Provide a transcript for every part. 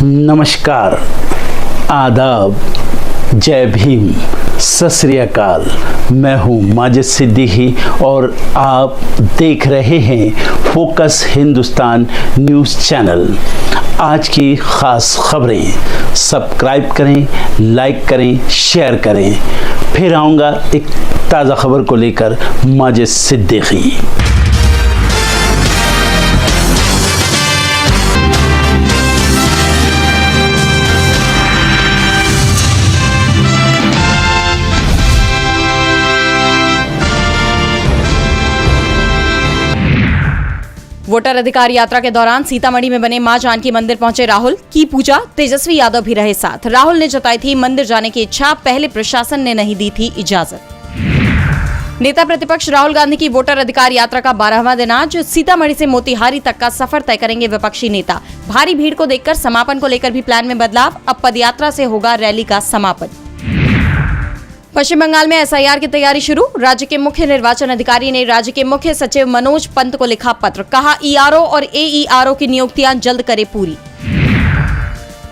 नमस्कार, आदाब, जय भीम, सत श्री अकाल। मैं हूँ माजिद सिद्दीकी और आप देख रहे हैं फोकस हिंदुस्तान न्यूज़ चैनल। आज की ख़ास खबरें सब्सक्राइब करें, लाइक करें, शेयर करें। फिर आऊँगा एक ताज़ा खबर को लेकर माजिद सिद्दीकी। वोटर अधिकार यात्रा के दौरान सीतामढ़ी में बने मां जानकी मंदिर पहुंचे राहुल, की पूजा। तेजस्वी यादव भी रहे साथ। राहुल ने जताई थी मंदिर जाने की इच्छा, पहले प्रशासन ने नहीं दी थी इजाजत। नेता प्रतिपक्ष राहुल गांधी की वोटर अधिकार यात्रा का 12वां दिन आज। सीतामढ़ी से मोतिहारी तक का सफर तय करेंगे विपक्षी नेता। भारी भीड़ को देखकर समापन को लेकर भी प्लान में बदलाव। अब पदयात्रा से होगा रैली का समापन। पश्चिम बंगाल में एसआईआर की तैयारी शुरू। राज्य के मुख्य निर्वाचन अधिकारी ने राज्य के मुख्य सचिव मनोज पंत को लिखा पत्र। कहा ईआरओ और एईआरओ की नियुक्तियां जल्द करे पूरी।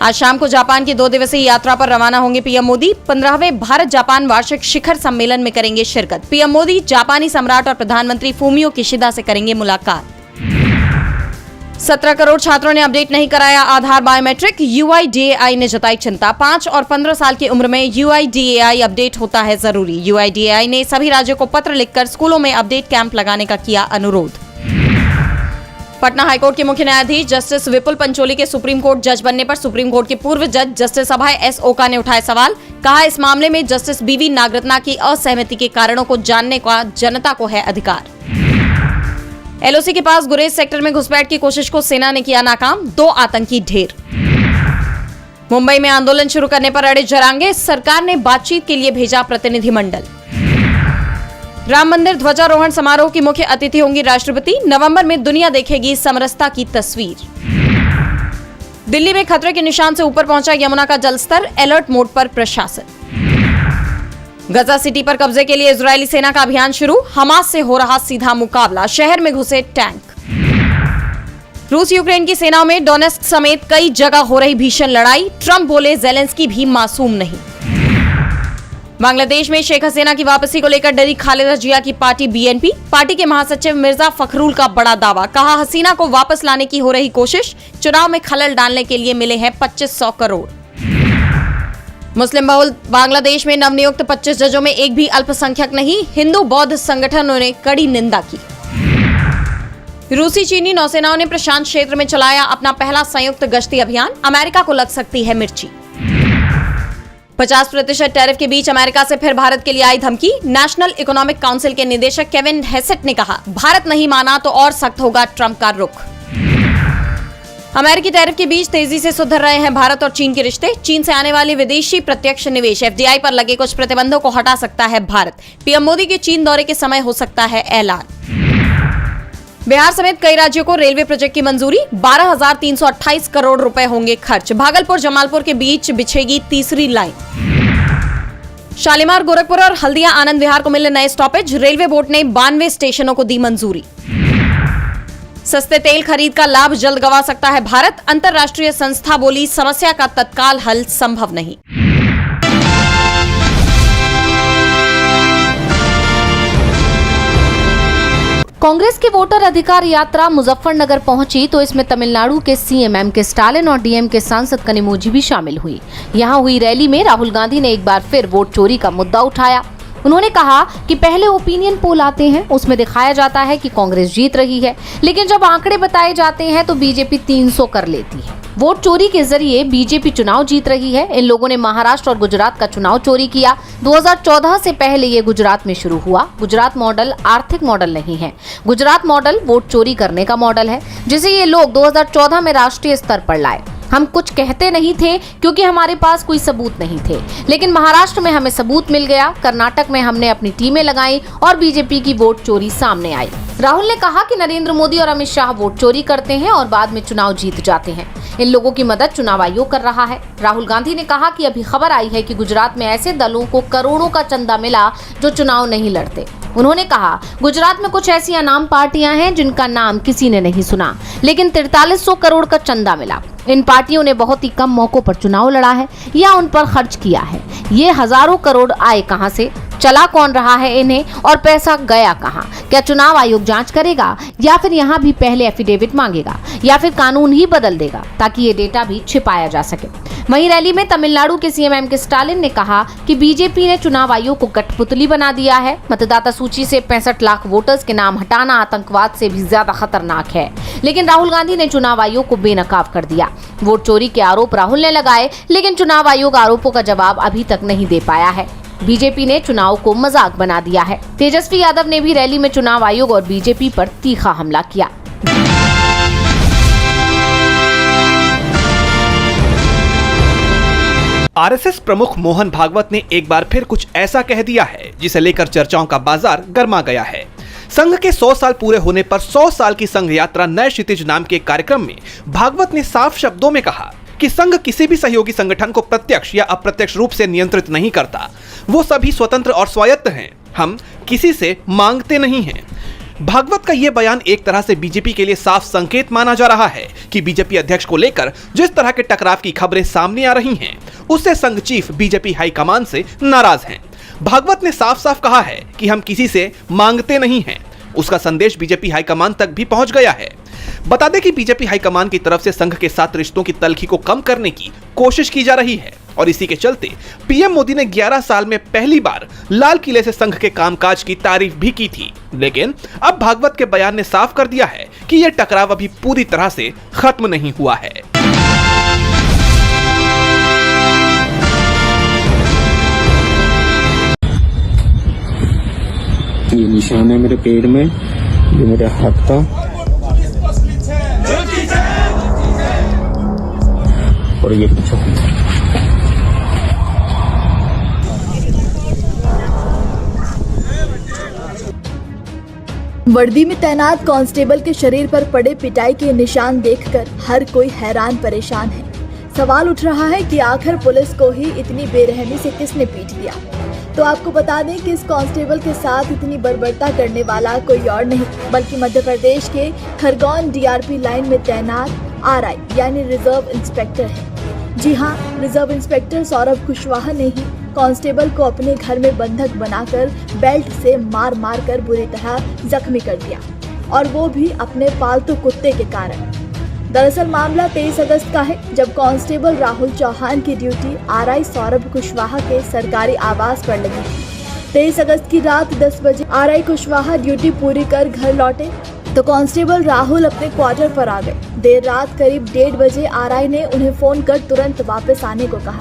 आज शाम को जापान की 2 दिवसीय यात्रा पर रवाना होंगे पीएम मोदी। 15वें भारत जापान वार्षिक शिखर सम्मेलन में करेंगे शिरकत। पीएम मोदी जापानी सम्राट और प्रधानमंत्री फूमियो किशिदा से करेंगे मुलाकात। 17 करोड़ छात्रों ने अपडेट नहीं कराया आधार बायोमेट्रिक। यूआईडीएआई ने जताई चिंता। 5 और 15 साल की उम्र में यूआईडीएआई अपडेट होता है जरूरी। यूआईडीएआई ने सभी राज्यों को पत्र लिखकर स्कूलों में अपडेट कैंप लगाने का किया अनुरोध। पटना हाईकोर्ट के मुख्य न्यायाधीश जस्टिस विपुल पंचोली के सुप्रीम कोर्ट जज बनने पर सुप्रीम कोर्ट के पूर्व जज जस्टिस अभय एस ओका ने उठाए सवाल। कहा इस मामले में जस्टिस बीवी नागरत्ना की असहमति के कारणों को जानने का जनता को है अधिकार। एलओसी के पास गुरेज सेक्टर में घुसपैठ की कोशिश को सेना ने किया नाकाम। 2 आतंकी ढेर। मुंबई में आंदोलन शुरू करने पर अड़े जरांगे। सरकार ने बातचीत के लिए भेजा प्रतिनिधिमंडल। राम मंदिर ध्वजारोहण समारोह की मुख्य अतिथि होंगी राष्ट्रपति। नवंबर में दुनिया देखेगी समरसता की तस्वीर। दिल्ली में खतरे के निशान से ऊपर पहुंचा यमुना का जलस्तर। अलर्ट मोड पर प्रशासन। गजा सिटी पर कब्जे के लिए इजरायली सेना का अभियान शुरू। हमास से हो रहा सीधा मुकाबला। शहर में घुसे टैंक। रूस यूक्रेन की सेनाओं में डोनेस्क समेत कई जगह हो रही भीषण लड़ाई। ट्रंप बोले जेलेंस्की भी मासूम नहीं। बांग्लादेश में शेख हसीना की वापसी को लेकर डरी खालिदा जिया की पार्टी बीएनपी। पार्टी के महासचिव मिर्जा फखरुल का बड़ा दावा। कहा हसीना को वापस लाने की हो रही कोशिश। चुनाव में खलल डालने के लिए मिले हैं 2500 करोड़। मुस्लिम बहुल बांग्लादेश में नवनियुक्त 25 जजों में एक भी अल्पसंख्यक नहीं। हिंदू बौद्ध संगठनों ने कड़ी निंदा की। रूसी चीनी नौसेनाओं ने प्रशांत क्षेत्र में चलाया अपना पहला संयुक्त गश्ती अभियान। अमेरिका को लग सकती है मिर्ची। 50% टैरिफ के बीच अमेरिका से फिर भारत के लिए आई धमकी। नेशनल इकोनॉमिक काउंसिल के निदेशक केविन हेसेट ने कहा भारत नहीं माना तो और सख्त होगा ट्रंप का रुख। अमेरिकी टैरिफ के बीच तेजी से सुधर रहे हैं भारत और चीन के रिश्ते। चीन से आने वाले विदेशी प्रत्यक्ष निवेश एफडीआई पर लगे कुछ प्रतिबंधों को हटा सकता है भारत। पीएम मोदी के चीन दौरे के समय हो सकता है ऐलान। बिहार समेत कई राज्यों को रेलवे प्रोजेक्ट की मंजूरी। 12,328 करोड़ रुपए होंगे खर्च। भागलपुर जमालपुर के बीच बिछेगी तीसरी लाइन। शालीमार गोरखपुर और हल्दिया आनंद विहार को मिले नए स्टॉपेज। रेलवे बोर्ड ने 92 स्टेशनों को दी मंजूरी। सस्ते तेल खरीद का लाभ जल्द गंवा सकता है भारत। अंतरराष्ट्रीय संस्था बोली समस्या का तत्काल हल संभव नहीं। कांग्रेस की वोटर अधिकार यात्रा मुजफ्फरनगर पहुंची तो इसमें तमिलनाडु के सीएम एमके स्टालिन और डीएमके सांसद कनिमोझी भी शामिल हुई। यहां हुई रैली में राहुल गांधी ने एक बार फिर वोट चोरी का मुद्दा उठाया। उन्होंने कहा कि पहले ओपिनियन पोल आते हैं, उसमें दिखाया जाता है कि कांग्रेस जीत रही है, लेकिन जब आंकड़े बताए जाते हैं तो बीजेपी 300 कर लेती है। वोट चोरी के जरिए बीजेपी चुनाव जीत रही है। इन लोगों ने महाराष्ट्र और गुजरात का चुनाव चोरी किया। 2014 से पहले ये गुजरात में शुरू हुआ। गुजरात मॉडल आर्थिक मॉडल नहीं है। गुजरात मॉडल वोट चोरी करने का मॉडल है, जिसे ये लोग 2014 में राष्ट्रीय स्तर पर लाए। हम कुछ कहते नहीं थे क्योंकि हमारे पास कोई सबूत नहीं थे, लेकिन महाराष्ट्र में हमें सबूत मिल गया। कर्नाटक में हमने अपनी टीमें लगाई और बीजेपी की वोट चोरी सामने आई। राहुल ने कहा कि नरेंद्र मोदी और अमित शाह वोट चोरी करते हैं और बाद में चुनाव जीत जाते हैं। इन लोगों की मदद चुनाव आयोग कर रहा है। राहुल गांधी ने कहा कि अभी खबर आई है कि गुजरात में ऐसे दलों को करोड़ों का चंदा मिला जो चुनाव नहीं लड़ते। उन्होंने कहा गुजरात में कुछ ऐसी अनाम पार्टियां हैं जिनका नाम किसी ने नहीं सुना, लेकिन 4300 करोड़ का चंदा मिला। इन पार्टियों ने बहुत ही कम मौकों पर चुनाव लड़ा है या उन पर खर्च किया है। ये हजारों करोड़ आए कहां से, चला कौन रहा है इन्हें और पैसा गया कहां? क्या चुनाव आयोग जांच करेगा या फिर यहां भी पहले एफिडेविट मांगेगा या फिर कानून ही बदल देगा ताकि ये डेटा भी छिपाया जा सके? वहीं रैली में तमिलनाडु के सीएम एम के स्टालिन ने कहा कि बीजेपी ने चुनाव आयोग को कठपुतली बना दिया है। मतदाता सूची से 65 लाख वोटर्स के नाम हटाना आतंकवाद से भी ज्यादा खतरनाक है। लेकिन राहुल गांधी ने चुनाव आयोग को बेनकाब कर दिया। वोट चोरी के आरोप राहुल ने लगाए, लेकिन चुनाव आयोग आरोपों का जवाब अभी तक नहीं दे पाया है। बीजेपी ने चुनाव को मजाक बना दिया है। तेजस्वी यादव ने भी रैली में चुनाव आयोग और बीजेपी पर तीखा हमला किया। आरएसएस प्रमुख मोहन भागवत ने एक बार फिर कुछ ऐसा कह दिया है जिसे लेकर चर्चाओं का बाजार गर्मा गया है। संघ के 100 साल पूरे होने पर 100 साल की संघ यात्रा नए क्षितिज नाम के कार्यक्रम में भागवत ने साफ शब्दों में कहा कि संघ किसी भी सहयोगी संगठन को प्रत्यक्ष या अप्रत्यक्ष रूप से नियंत्रित नहीं करता। वो सभी स्वतंत्र और स्वायत्त हैं। हम किसी से मांगते नहीं हैं। भागवत का यह बयान एक तरह से बीजेपी के लिए साफ संकेत माना जा रहा है कि बीजेपी अध्यक्ष को लेकर जिस तरह के टकराव की खबरें सामने आ रही हैं, उससे संघ चीफ बीजेपी हाईकमान से नाराज हैं। भागवत ने साफ साफ कहा है कि हम किसी से मांगते नहीं हैं। उसका संदेश बीजेपी हाईकमान तक भी पहुंच गया है। बता दें कि बीजेपी हाईकमान की तरफ से संघ के साथ रिश्तों की तलखी को कम करने की कोशिश की जा रही है और इसी के चलते पीएम मोदी ने 11 साल में पहली बार लाल किले से संघ के कामकाज की तारीफ भी की थी। लेकिन अब भागवत के बयान ने साफ कर दिया है कि यह टकराव अभी पूरी तरह से खत्म नहीं हुआ है। ये निशान है मेरे पेड़ में, ये मेरे हाथ का, और ये पीछे। वर्दी में तैनात कांस्टेबल के शरीर पर पड़े पिटाई के निशान देखकर हर कोई हैरान परेशान है। सवाल उठ रहा है कि आखिर पुलिस को ही इतनी बेरहमी से किसने पीट दिया। तो आपको बता दें कि इस कांस्टेबल के साथ इतनी बर्बरता करने वाला कोई और नहीं बल्कि मध्य प्रदेश के खरगोन डीआरपी लाइन में तैनात आरआई यानी रिजर्व इंस्पेक्टर है। जी हाँ, रिजर्व इंस्पेक्टर सौरभ कुशवाहा ने ही कांस्टेबल को अपने घर में बंधक बनाकर बेल्ट से मार मार कर बुरी तरह जख्मी कर दिया, और वो भी अपने पालतू कुत्ते के कारण। दरअसल मामला 23 अगस्त का है, जब कांस्टेबल राहुल चौहान की ड्यूटी आरआई सौरभ कुशवाहा के सरकारी आवास पर लगी थी। 23 अगस्त की रात 10 बजे आरआई कुशवाहा ड्यूटी पूरी कर घर लौटे तो कांस्टेबल राहुल अपने क्वार्टर पर आ गए। देर रात करीब 1:30 बजे आरआई ने उन्हें फोन कर तुरंत वापस आने को कहा।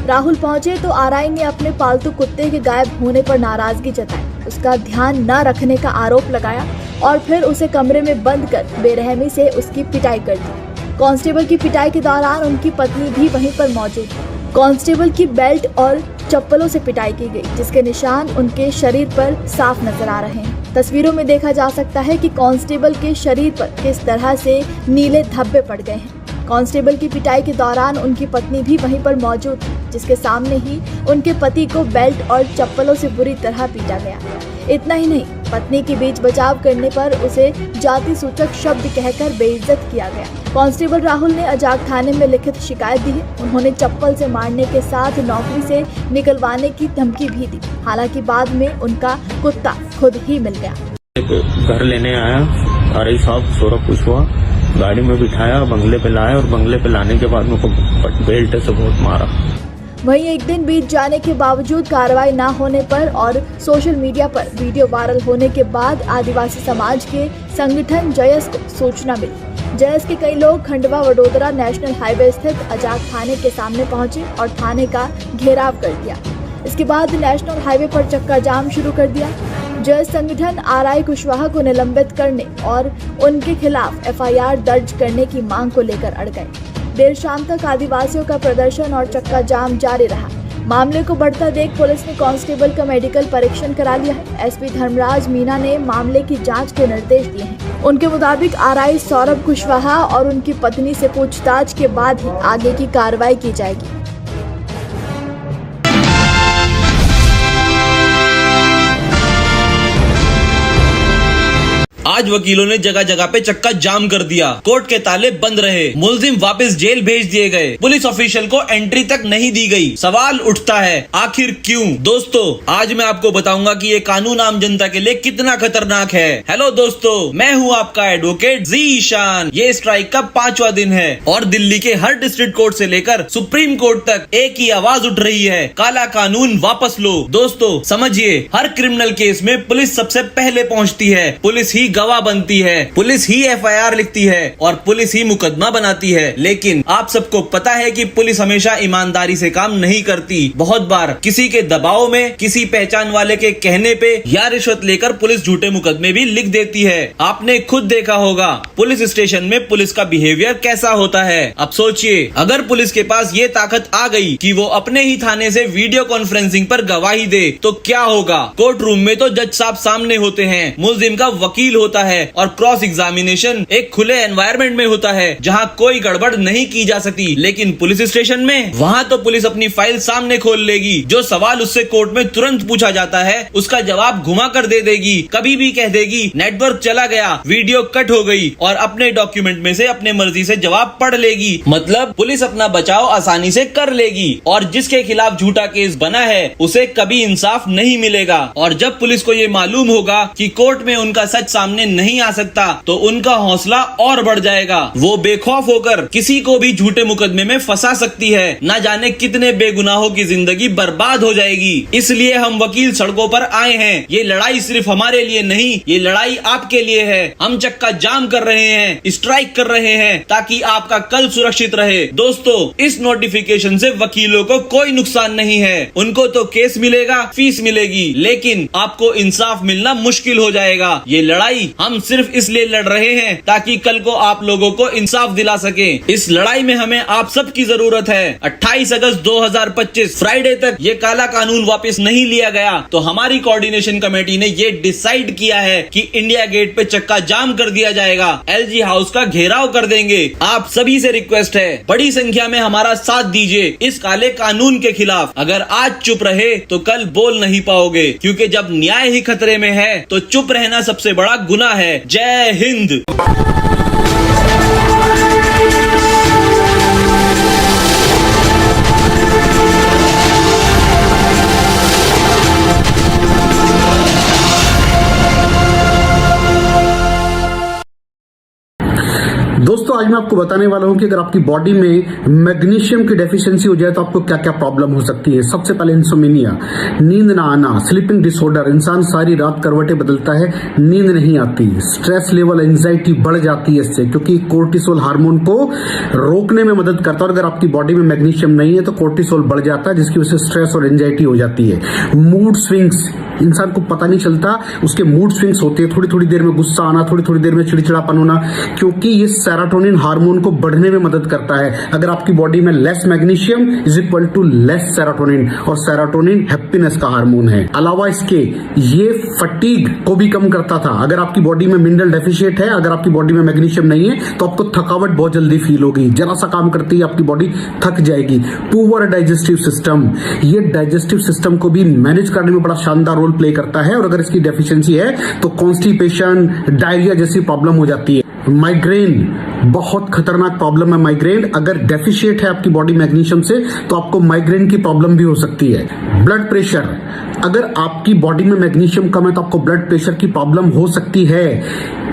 राहुल पहुंचे तो आरआई ने अपने पालतू कुत्ते के गायब होने पर नाराजगी जताई, उसका ध्यान न रखने का आरोप लगाया और फिर उसे कमरे में बंद कर बेरहमी से उसकी पिटाई कर दी। कांस्टेबल की पिटाई के दौरान उनकी पत्नी भी वहीं पर मौजूद थी। कांस्टेबल की बेल्ट और चप्पलों से पिटाई की गई, जिसके निशान उनके शरीर पर साफ नजर आ रहे हैं। तस्वीरों में देखा जा सकता है कि कांस्टेबल के शरीर पर किस तरह से नीले धब्बे पड़ गए हैं। कांस्टेबल की पिटाई के दौरान उनकी पत्नी भी वहीं पर मौजूद थी, जिसके सामने ही उनके पति को बेल्ट और चप्पलों से बुरी तरह पीटा गया। इतना ही नहीं, पत्नी के बीच बचाव करने पर उसे जाति सूचक शब्द कहकर बेइज्जत किया गया। कांस्टेबल राहुल ने अजाक थाने में लिखित शिकायत दी है। उन्होंने चप्पल से मारने के साथ नौकरी से निकलवाने की धमकी भी दी। हालांकि बाद में उनका कुत्ता खुद ही मिल गया। घर लेने आया आरआई साहब सौरभ कुशवाहा, गाड़ी में बिठाया, बंगले पे लाया और बंगले पे लाने के बाद मुझको बेल्ट से बहुत मारा। वहीं एक दिन बीत जाने के बावजूद कार्रवाई न होने पर और सोशल मीडिया पर वीडियो वायरल होने के बाद आदिवासी समाज के संगठन जयस को सूचना मिली। जयस के कई लोग खंडवा वडोदरा नेशनल हाईवे स्थित अजाक थाने के सामने पहुंचे और थाने का घेराव कर दिया। इसके बाद नेशनल हाईवे पर चक्का जाम शुरू कर दिया। जयस संगठन आरआई कुशवाहा को निलंबित करने और उनके खिलाफ एफआईआर दर्ज करने की मांग को लेकर अड़ गए। देर शाम तक आदिवासियों का प्रदर्शन और चक्का जाम जारी रहा। मामले को बढ़ता देख पुलिस ने कांस्टेबल का मेडिकल परीक्षण करा लिया है। एसपी धर्मराज मीना ने मामले की जांच के निर्देश दिए हैं। उनके मुताबिक आरआई सौरभ कुशवाहा और उनकी पत्नी से पूछताछ के बाद ही आगे की कार्रवाई की जाएगी। आज वकीलों ने जगह जगह पे चक्का जाम कर दिया, कोर्ट के ताले बंद रहे, मुलजिम वापस जेल भेज दिए गए, पुलिस ऑफिशियल को एंट्री तक नहीं दी गई। सवाल उठता है आखिर क्यों? दोस्तों, आज मैं आपको बताऊंगा कि ये कानून आम जनता के लिए कितना खतरनाक है। हेलो दोस्तों, मैं हूँ आपका एडवोकेट ज़ीशान। ये स्ट्राइक का 5वां दिन है और दिल्ली के हर डिस्ट्रिक्ट कोर्ट से लेकर सुप्रीम कोर्ट तक एक ही आवाज उठ रही है, काला कानून वापस लो। दोस्तों समझिए, हर क्रिमिनल केस में पुलिस सबसे पहले पहुंचती है, पुलिस ही गवाह बनती है, पुलिस ही FIR लिखती है और पुलिस ही मुकदमा बनाती है। लेकिन आप सबको पता है कि पुलिस हमेशा ईमानदारी से काम नहीं करती। बहुत बार किसी के दबाव में, किसी पहचान वाले के कहने पे या रिश्वत लेकर पुलिस झूठे मुकदमे भी लिख देती है। आपने खुद देखा होगा पुलिस स्टेशन में पुलिस का बिहेवियर कैसा होता है। अब सोचिए, अगर पुलिस के पास ये ताकत आ गई कि वो अपने ही थाने से वीडियो कॉन्फ्रेंसिंग पर गवाही दे तो क्या होगा? कोर्ट रूम में तो जज साहब सामने होते हैं, मुलजिम का वकील होता है और क्रॉस एग्जामिनेशन एक खुले एनवायरनमेंट में होता है जहां कोई गड़बड़ नहीं की जा सकती। लेकिन पुलिस स्टेशन में, वहां तो पुलिस अपनी फाइल सामने खोल लेगी, जो सवाल उससे कोर्ट में तुरंत पूछा जाता है उसका जवाब घुमा कर दे देगी, कभी भी कह देगी नेटवर्क चला गया, वीडियो कट हो गई और अपने डॉक्यूमेंट में से अपने मर्जी से जवाब पढ़ लेगी। मतलब पुलिस अपना बचाव आसानी से कर लेगी और जिसके खिलाफ झूठा केस बना है उसे कभी इंसाफ नहीं मिलेगा। और जब पुलिस को ये मालूम होगा कि कोर्ट में उनका सच सामने नहीं आ सकता तो उनका हौसला और बढ़ जाएगा। वो बेखौफ होकर किसी को भी झूठे मुकदमे में फंसा सकती है, न जाने कितने बेगुनाहों की जिंदगी बर्बाद हो जाएगी। इसलिए हम वकील सड़कों पर आए हैं। ये लड़ाई सिर्फ हमारे लिए नहीं, ये लड़ाई आपके लिए है। हम चक्का जाम कर रहे हैं, स्ट्राइक कर रहे हैं ताकि आपका कल सुरक्षित रहे। दोस्तों, इस नोटिफिकेशन से वकीलों को कोई नुकसान नहीं है, उनको तो केस मिलेगा, फीस मिलेगी, लेकिन आपको इंसाफ मिलना मुश्किल हो जाएगा। ये लड़ाई हम सिर्फ इसलिए लड़ रहे हैं ताकि कल को आप लोगों को इंसाफ दिला सके। इस लड़ाई में हमें आप सबकी जरूरत है। 28 अगस्त 2025 फ्राइडे तक ये काला कानून वापस नहीं लिया गया तो हमारी कोऑर्डिनेशन कमेटी ने ये डिसाइड किया है कि इंडिया गेट पे चक्का जाम कर दिया जाएगा, LG हाउस का घेराव कर देंगे। आप सभी से रिक्वेस्ट है, बड़ी संख्या में हमारा साथ दीजिए इस काले कानून के खिलाफ। अगर आज चुप रहे तो कल बोल नहीं पाओगे, क्योंकि जब न्याय ही खतरे में है तो चुप रहना सबसे बड़ा गुनाह है। जय हिंद। दोस्तों, आज मैं आपको बताने वाला हूं कि अगर आपकी बॉडी में मैग्नीशियम की डेफिशिएंसी हो जाए तो आपको क्या क्या प्रॉब्लम हो सकती है। सबसे पहले इंसोमेनिया, नींद ना आना, स्लीपिंग डिसऑर्डर, इंसान सारी रात करवटें बदलता है, नींद नहीं आती, स्ट्रेस लेवल, एंजाइटी बढ़ जाती है इससे, क्योंकि कोर्टिसोल हार्मोन को रोकने में मदद करता है। और अगर आपकी बॉडी में मैग्नीशियम नहीं है तो कोर्टिसोल बढ़ जाता है, जिसकी वजह से स्ट्रेस और एंजाइटी हो जाती है। मूड स्विंग्स, इंसान को पता नहीं चलता उसके मूड स्विंग्स होते हैं, थोड़ी थोड़ी देर में गुस्सा आना, थोड़ी थोड़ी देर में चिड़चिड़ापन होना, क्योंकि ये सेरोटोनिन हार्मोन को बढ़ने में मदद करता है। अगर आपकी बॉडी में less magnesium is equal to less serotonin, और सेरोटोनिन हैप्पीनेस का हार्मोन है। अलावा इसके ये फटीग को भी कम करता था। अगर आपकी बॉडी में मिनरल डेफिशिएट है, अगर आपकी बॉडी में मैग्नीशियम नहीं है तो आपको थकावट बहुत जल्दी फील होगी, जरा सा काम करती है आपकी बॉडी थक जाएगी। पुअर डाइजेस्टिव सिस्टम, ये डाइजेस्टिव सिस्टम को भी मैनेज करने में बड़ा शानदार रोल प्ले करता है, और अगर इसकी डेफिशिएंसी है तो कॉन्स्टिपेशन, डायरिया जैसी प्रॉब्लम हो जाती है। माइग्रेन बहुत खतरनाक प्रॉब्लम है। माइग्रेन अगर डेफिशिएट है आपकी बॉडी मैग्नीशियम से तो आपको माइग्रेन की प्रॉब्लम भी हो सकती है। ब्लड प्रेशर, अगर आपकी बॉडी में मैग्नीशियम कम है तो आपको ब्लड प्रेशर की प्रॉब्लम हो सकती है।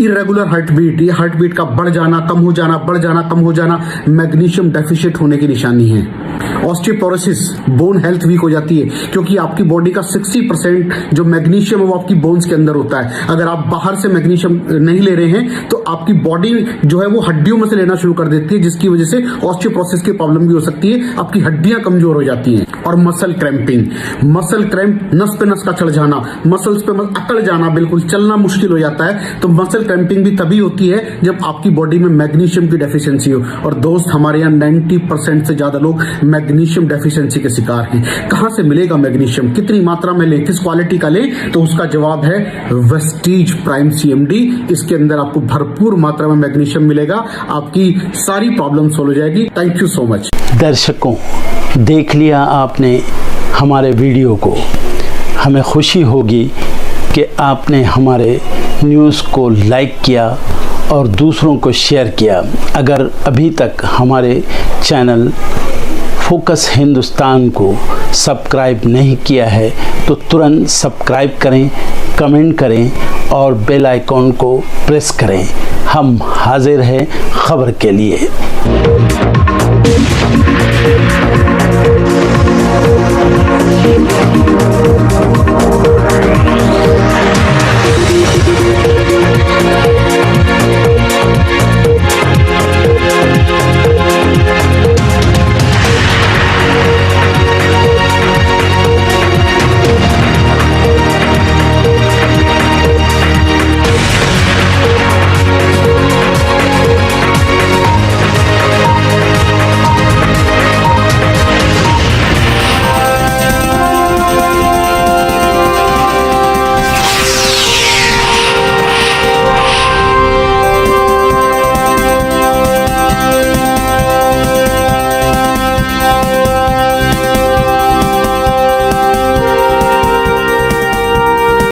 इरेगुलर हार्ट बीट, ये हार्ट बीट का बढ़ जाना, कम हो जाना, बढ़ जाना, कम हो जाना, मैग्नीशियम डेफिशिएट होने की निशानी है। ऑस्टियोपोरोसिस, बोन हेल्थ वीक हो जाती है, क्योंकि आपकी बॉडी का 60% जो मैग्नीशियम है वो आपकी बोन्स के अंदर होता है। अगर आप बाहर से मैग्नीशियम नहीं ले रहे हैं तो आपकी बॉडी जो है वो हड्डियों में से लेना शुरू कर देती है, जिसकी वजह से ऑस्टियोपोरोसिस की प्रॉब्लम भी हो सकती है, आपकी हड्डियां कमजोर हो जाती हैं। और मसल क्रैम्पिंग, मसल क्रैम्प, नस पे नस का चढ़ जाना, मसल्स पे अकड़ जाना, बिल्कुल चलना मुश्किल हो जाता है। तो मसल क्रैम्पिंग भी तभी होती है जब आपकी बॉडी में मैग्नीशियम की डेफिशिएंसी हो। और दोस्त, हमारे यहाँ 90% से ज्यादा लोग मैग्नीशियम डेफिशिएंसी के शिकार हैं। कहां से मिलेगा मैग्नीशियम, कितनी मात्रा में लें, किस क्वालिटी का लें? तो उसका जवाब है वेस्टीज प्राइम CMD। इसके अंदर आपको भरपूर मात्रा में मैग्नीशियम मिलेगा, आपकी सारी प्रॉब्लम सॉल्व हो जाएगी। Thank you so much. दर्शकों, देख लिया आपने हमारे वीडियो को। हमें खुशी होगी कि आपने हमारे न्यूज़ को लाइक किया और दूसरों को शेयर किया। अगर अभी तक हमारे चैनल फोकस हिंदुस्तान को सब्सक्राइब नहीं किया है तो तुरंत सब्सक्राइब करें, कमेंट करें और बेल आइकॉन को प्रेस करें। हम हाजिर हैं खबर के लिए।